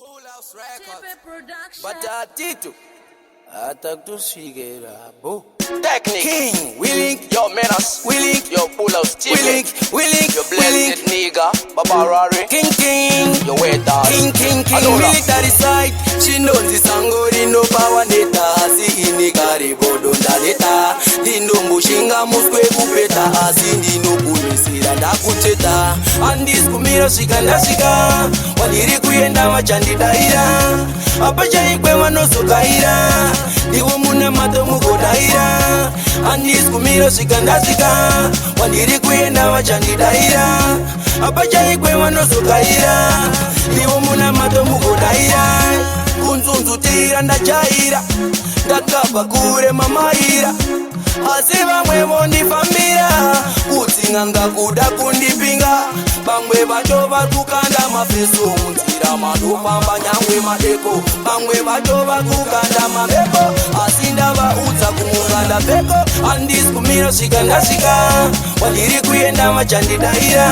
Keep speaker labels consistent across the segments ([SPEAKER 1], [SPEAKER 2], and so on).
[SPEAKER 1] Full House Records. Batatitu atakutushikira bo
[SPEAKER 2] Technique,
[SPEAKER 1] King Willing
[SPEAKER 2] yo Menace,
[SPEAKER 1] Willing
[SPEAKER 2] yo Pull House TV,
[SPEAKER 1] Willing
[SPEAKER 2] yo Blessed Nigga, Babarari,
[SPEAKER 1] King
[SPEAKER 2] yo Waiters,
[SPEAKER 1] King
[SPEAKER 2] Adora.
[SPEAKER 1] military side chinonzi sango rinopawa neta asi inikari bodo ndaleta ndinomboshinga muswe kupeta asi ndinokunisira ndakuteta andisikumira svika ndasvika wadiri kuenda machandidaira apa chaikwe vanozogaira ndiwo muna mato mugodaira andisikumira svika ndasvika wadiri kuenda machandidaira apa chaikwe vanozogaira ndiwo muna mato mugodaira kunzunzutira ndajaira ndakabva kure mamaira asi vamwe vondifambira kutsinga kuda kundipinga vamwe vacho vari kukanda mafeso munzira manofamba nyangwe madeko vamwe vacho vari kukanda mamhepo asi ndavaudza kumunganda peko handisi kumira svika ndasvika wadiri kuenda machandidaira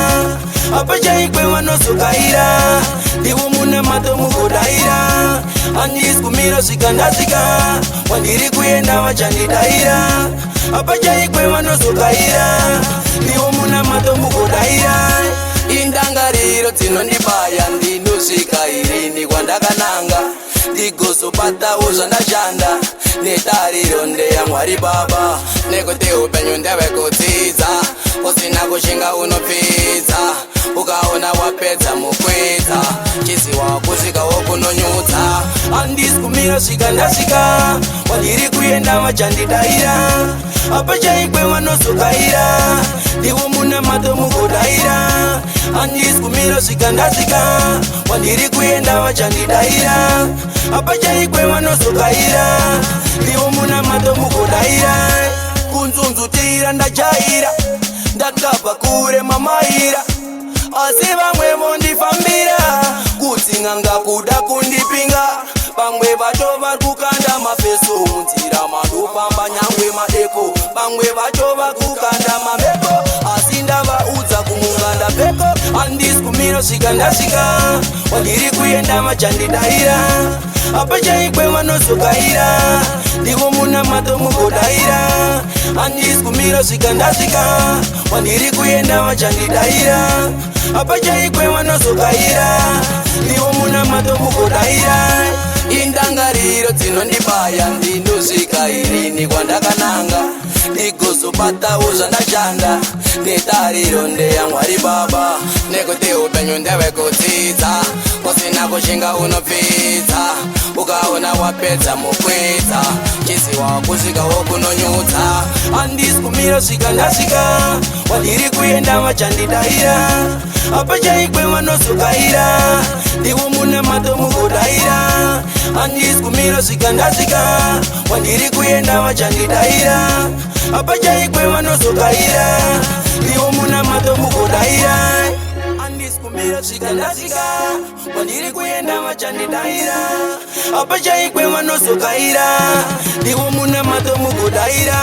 [SPEAKER 1] apa chaikwe vanozogaira ndiwo muna mato mugodaira handisi kumira svika ndasvika wadiri kuenda machandidaira apa chaikwe vanozogaira ndiwo muna mato mugodaira indangariro dzinondibaya ndinosvika irini kwandakananga ndigozobatawo zvandashanda netariro ndeyamwari baba nekuti upenyu ndevekudzidza usina kushinga unopfidza ukaona wapedza mukwidza chiziwa kusvikawo kunonyudza handisi kumira svika ndasvika wadiri kuenda machandidaira apa chaikwe vanozogaira ndiwo muna mato mugodaira handisi kumira svika ndasvika wadiri kuenda machandidaira apa chaikwe vanozogaira ndiwo muna mato mugodaira kunzunzutira ndajaira ndakabva kure mamaira asi vamwe vondifambira kutsinga kuda kundipinga vamwe vacho vari kukanda mafeso munzira manofamba nyangwe madeko vamwe vacho vari kukanda mamhepo asi ndavaudza kumunganda peko handisi kumira svika ndasvika wadiri kuenda machandidaira apa chaikwe vanozogaira ndiwo muna mato mugodaira handisi kumira svika ndasvika wadiri kuenda machandidaira apa chaikwe vanozogaira ndiwo muna mato mugodaira indangariro dzinondibaya ndinosvika irini kwandakananga ndigozobatawo zvandashanda netariro ndeyamwari baba nekuti upenyu ndevekudzidza usina kushinga unopfidza ukaona wapedza mukwidza chiziwa kusvikawo kunonyudza handisi kumira svika ndasvika wadiri kuenda machandidaira apa chaikwe vanozogaira ndiwo muna mato mugodaira handisi kumira svika ndasvika wadiri kuenda machandidaira apa chaikwe vanozogaira ndiwo muna mato mugodaira handisi kumira svika ndasvika wadiri kuenda machandidaira apa chaikwe vanozogaira ndiwo muna mato mugodaira